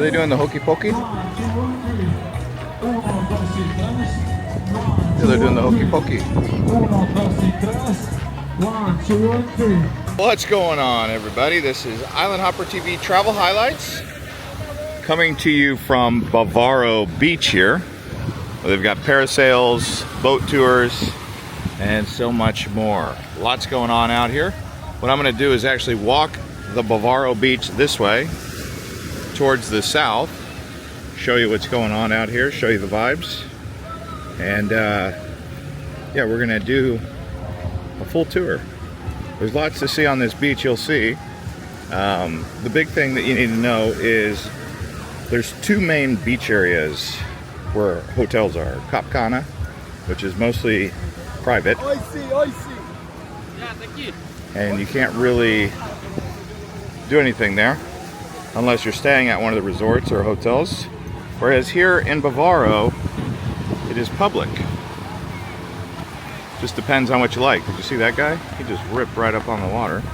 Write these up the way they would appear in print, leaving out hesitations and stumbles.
they doing the hokey pokey? Yeah, they're doing the hokey pokey. What's going on, everybody? This is Island Hopper TV Travel Highlights, coming to you from Bavaro Beach here. They've got parasails, boat tours, and so much more. Lots going on out here. What I'm going to do is actually walk the Bavaro Beach this way towards the south, show you what's going on out here, show you the vibes, and yeah, we're going to do a full tour. There's lots to see on this beach, you'll see. The big thing that you need to know is there's two main beach areas where hotels are. Cap Cana, which is mostly private. I see. Yeah, thank you. And you can't really do anything there unless you're staying at one of the resorts or hotels. Whereas here in Bavaro, it is public. Just depends on what you like. Did you see that guy? He just ripped right up on the water.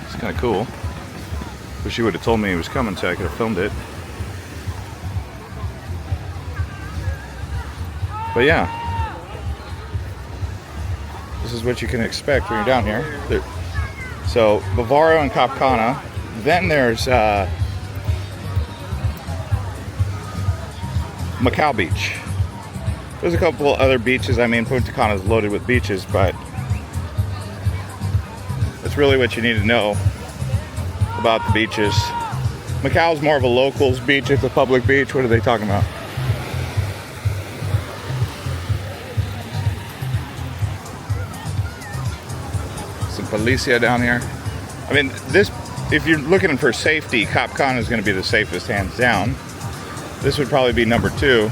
It's kind of cool. Wish you would have told me he was coming so I could have filmed it. But yeah, this is what you can expect when you're down here. So Bavaro and Cap Cana. Then there's Macao Beach. There's a couple other beaches. I mean, Punta Cana is loaded with beaches, but that's really what you need to know about the beaches. Macau is more of a locals beach. It's a public beach. What are they talking about? Some policia down here. I mean, this, if you're looking for safety, Cap Cana is going to be the safest, hands down. This would probably be number 2.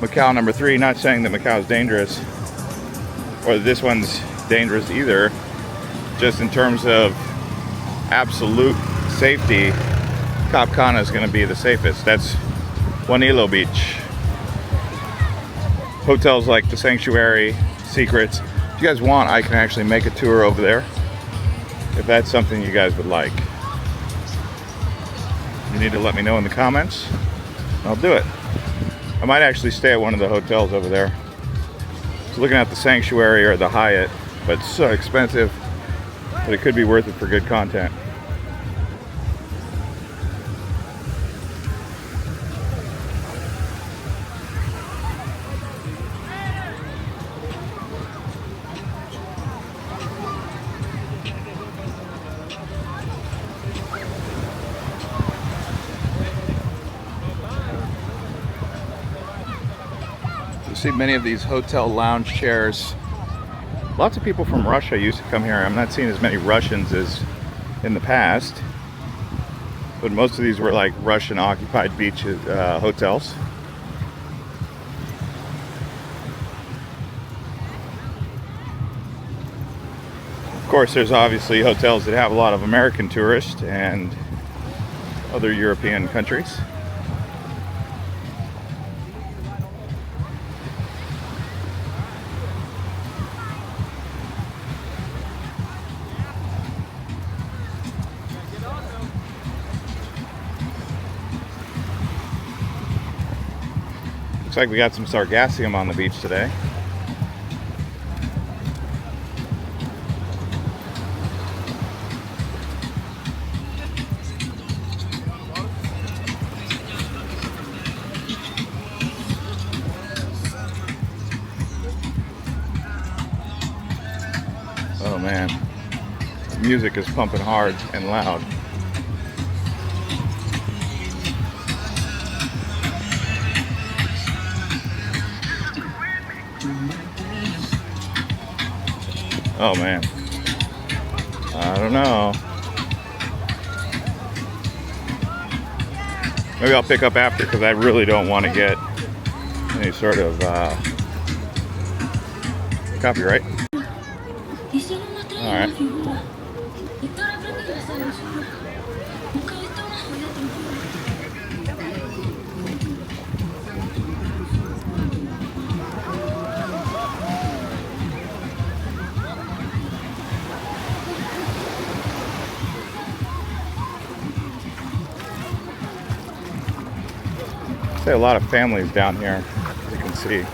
Macau number 3. Not saying that Macau is dangerous, or this one's dangerous either. Just in terms of absolute safety, Cap Cana is going to be the safest. That's Juanillo Beach. Hotels like the Sanctuary, Secrets. If you guys want, I can actually make a tour over there if that's something you guys would like. You need to let me know in the comments. I'll do it. I might actually stay at one of the hotels over there. I was looking at the Sanctuary or the Hyatt, but it's so expensive, but it could be worth it for good content. See many of these hotel lounge chairs. Lots of people from Russia used to come here. I'm not seeing as many Russians as in the past, but most of these were like Russian occupied beach hotels. Of course, there's obviously hotels that have a lot of American tourists and other European countries. Looks like we got some sargassum on the beach today. Oh man, the music is pumping hard and loud. Oh man, I don't know. Maybe I'll pick up after because I really don't want to get any sort of copyright. All right. say a lot of families down here, as you can see.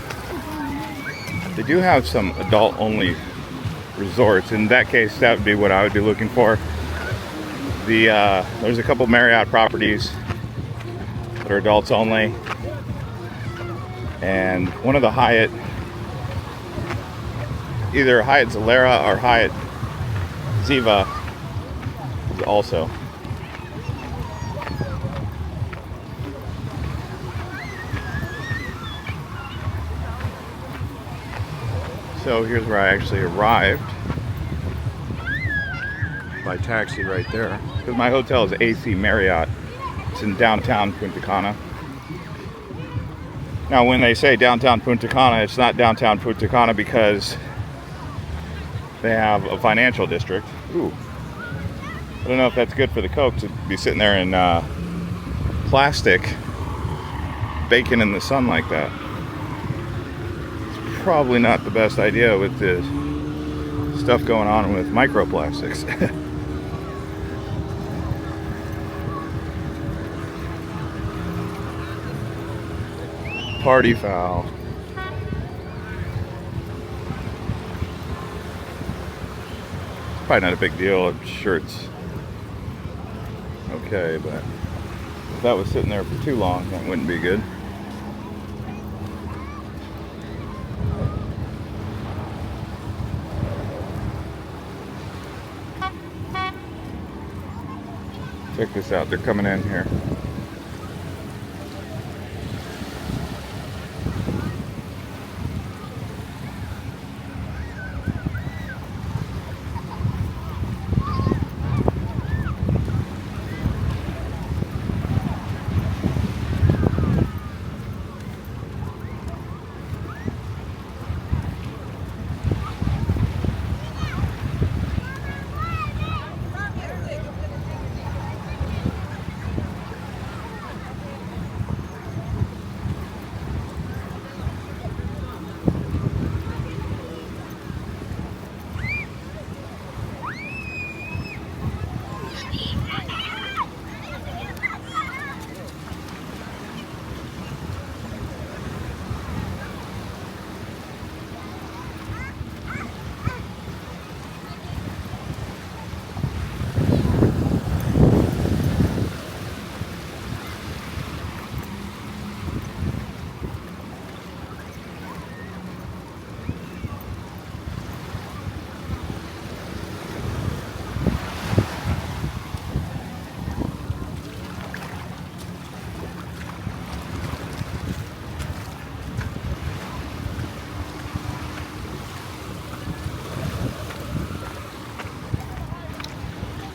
They do have some adult-only resorts. In that case, that would be what I would be looking for. There's a couple Marriott properties that are adults only, and one of the Hyatt, either Hyatt Zalera or Hyatt Ziva, is also. So here's where I actually arrived by taxi right there, because my hotel is AC Marriott. It's in downtown Punta Cana. Now when they say downtown Punta Cana, it's not downtown Punta Cana because they have a financial district. Ooh, I don't know if that's good for the Coke to be sitting there in plastic baking in the sun like that. It's probably not the best idea with the stuff going on with microplastics. Party foul. Probably not a big deal. I'm sure it's okay, but if that was sitting there for too long, that wouldn't be good. Check this out. They're coming in here.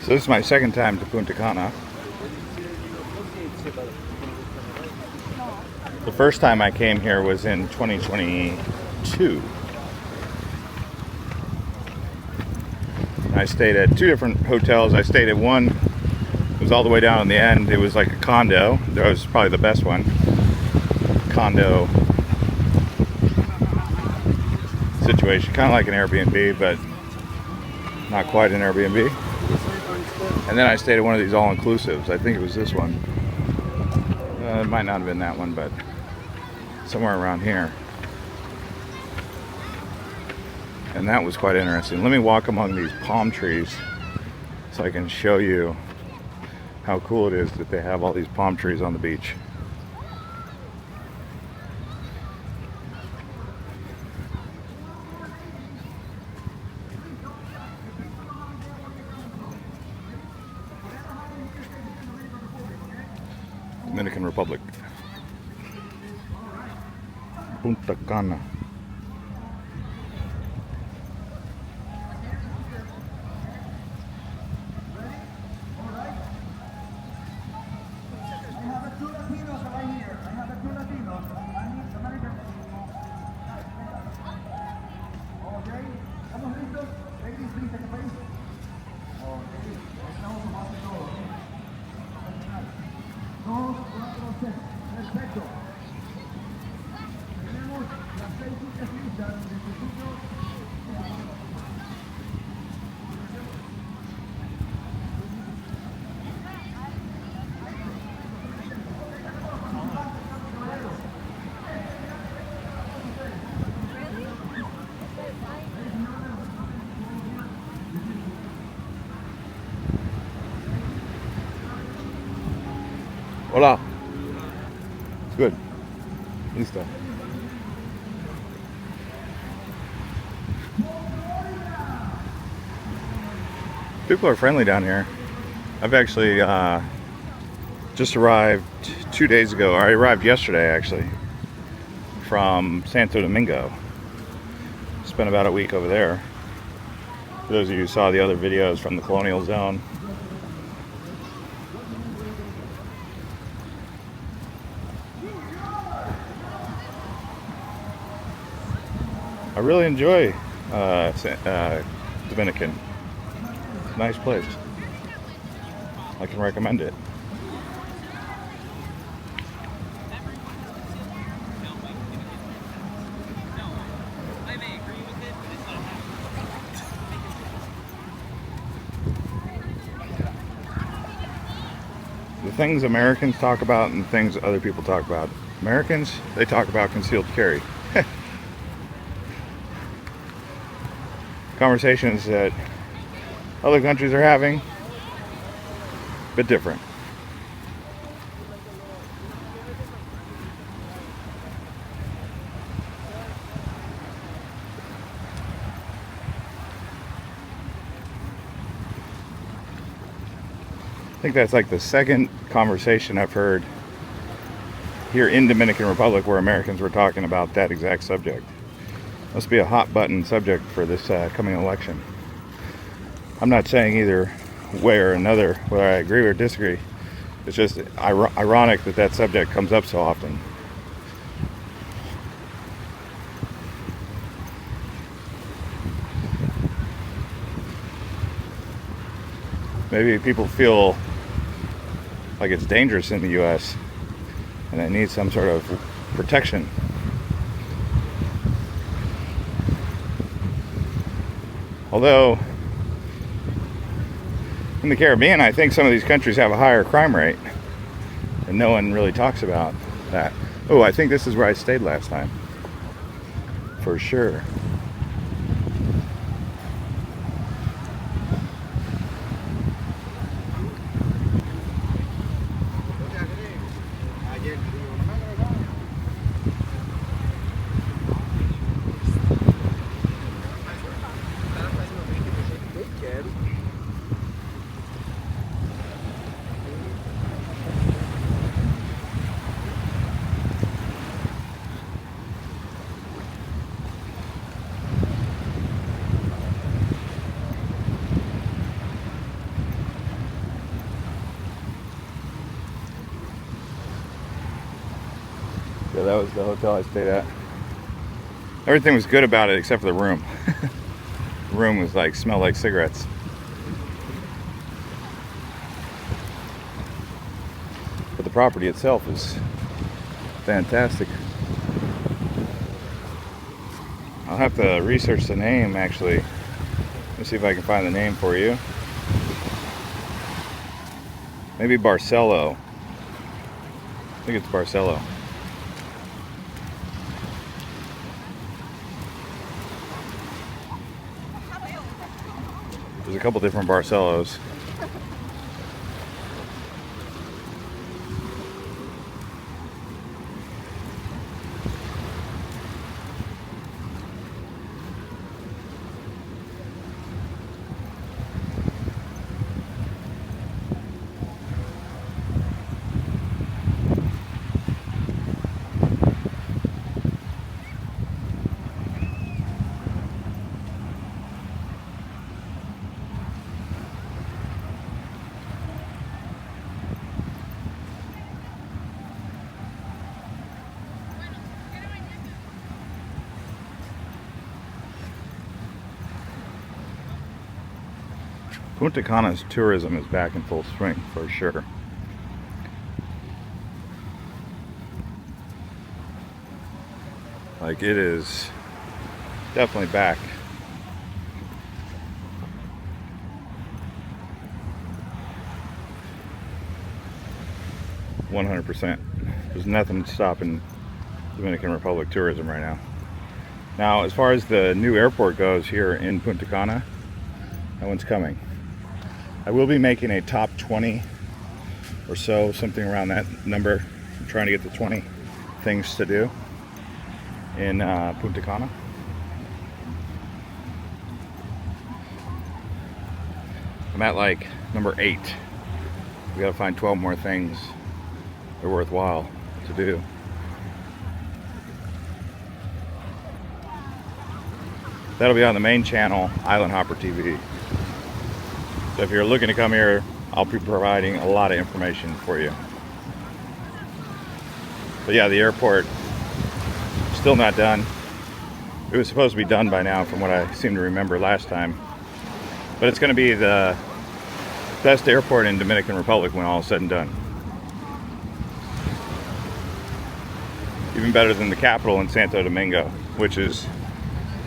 So this is my second time to Punta Cana. The first time I came here was in 2022. I stayed at two different hotels. I stayed at one, it was all the way down on the end. It was like a condo. That was probably the best one. Condo situation, kind of like an Airbnb, but not quite an Airbnb. And then I stayed at one of these all-inclusives. I think it was this one. It might not have been that one, but somewhere around here. And that was quite interesting. Let me walk among these palm trees so I can show you how cool it is that they have all these palm trees on the beach. Dominican Republic, Punta Cana. Hola. It's good. Listo. People are friendly down here. I've actually just arrived 2 days ago, or I arrived yesterday actually, from Santo Domingo. Spent about a week over there. For those of you who saw the other videos from the Colonial Zone. I really enjoy Dominican. Nice place. I can recommend it. The things Americans talk about and things other people talk about. Americans, they talk about concealed carry. Conversations that other countries are having, a bit different. I think that's like the second conversation I've heard here in Dominican Republic where Americans were talking about that exact subject. Must be a hot button subject for this coming election. I'm not saying either way or another whether I agree or disagree. It's just ironic that that subject comes up so often. Maybe people feel like it's dangerous in the U.S. and it needs some sort of protection. Although, in the Caribbean, I think some of these countries have a higher crime rate, and no one really talks about that. Oh, I think this is where I stayed last time, for sure. Yeah, that was the hotel I stayed at. Everything was good about it except for the room. The room was like, smelled like cigarettes. But the property itself is fantastic. I'll have to research the name actually. Let me see if I can find the name for you. Maybe Barcelo. I think it's Barcelo. There's a couple different Barcelos. Punta Cana's tourism is back in full swing for sure. Like, it is definitely back. %100%. There's nothing stopping Dominican Republic tourism right now. Now, as far as the new airport goes here in Punta Cana, that one's coming. I will be making a top 20 or so, something around that number. I'm trying to get to 20 things to do in Punta Cana. I'm at like number 8. We gotta find 12 more things that are worthwhile to do. That'll be on the main channel, Island Hopper TV. So if you're looking to come here, I'll be providing a lot of information for you. But yeah, the airport, still not done. It was supposed to be done by now from what I seem to remember last time. But it's gonna be the best airport in Dominican Republic when all is said and done. Even better than the capital in Santo Domingo, which is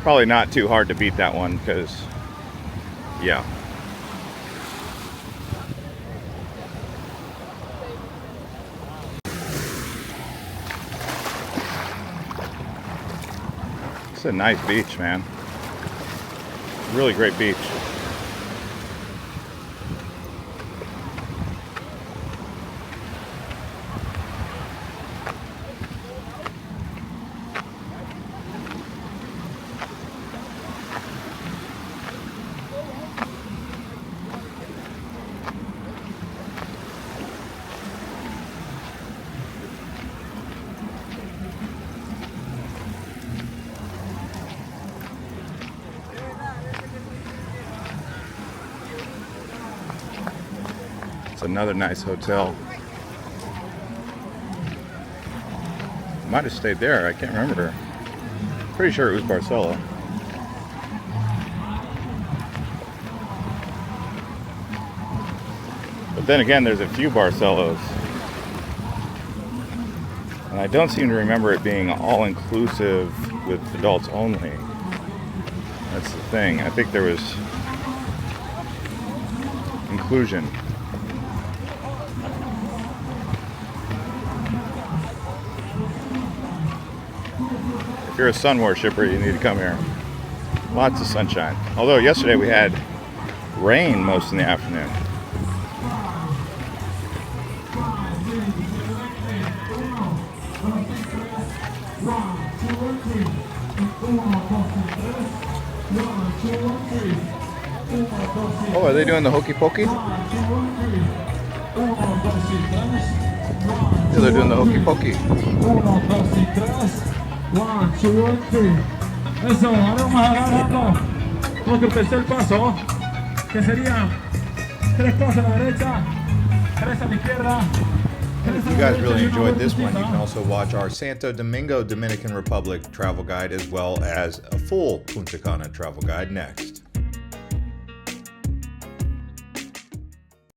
probably not too hard to beat that one because, yeah. It's a nice beach, man. Really great beach. It's another nice hotel. Might have stayed there, I can't remember. Pretty sure it was Barcelo. But then again, there's a few Barcelos. And I don't seem to remember it being all-inclusive with adults only. That's the thing. I think there was inclusion. If you're a sun worshipper, you need to come here. Lots of sunshine. Although yesterday we had rain most in the afternoon. Oh, are they doing the hokey pokey? Yeah, they're doing the hokey pokey. 1, 2, 3. Eso, ahora vamos a agarrarlo. Nuestro tercer paso, que sería 3 pasos a la derecha, 3 a la izquierda. If you guys really enjoyed this one, you can also watch our Santo Domingo Dominican Republic travel guide as well as a full Punta Cana travel guide next.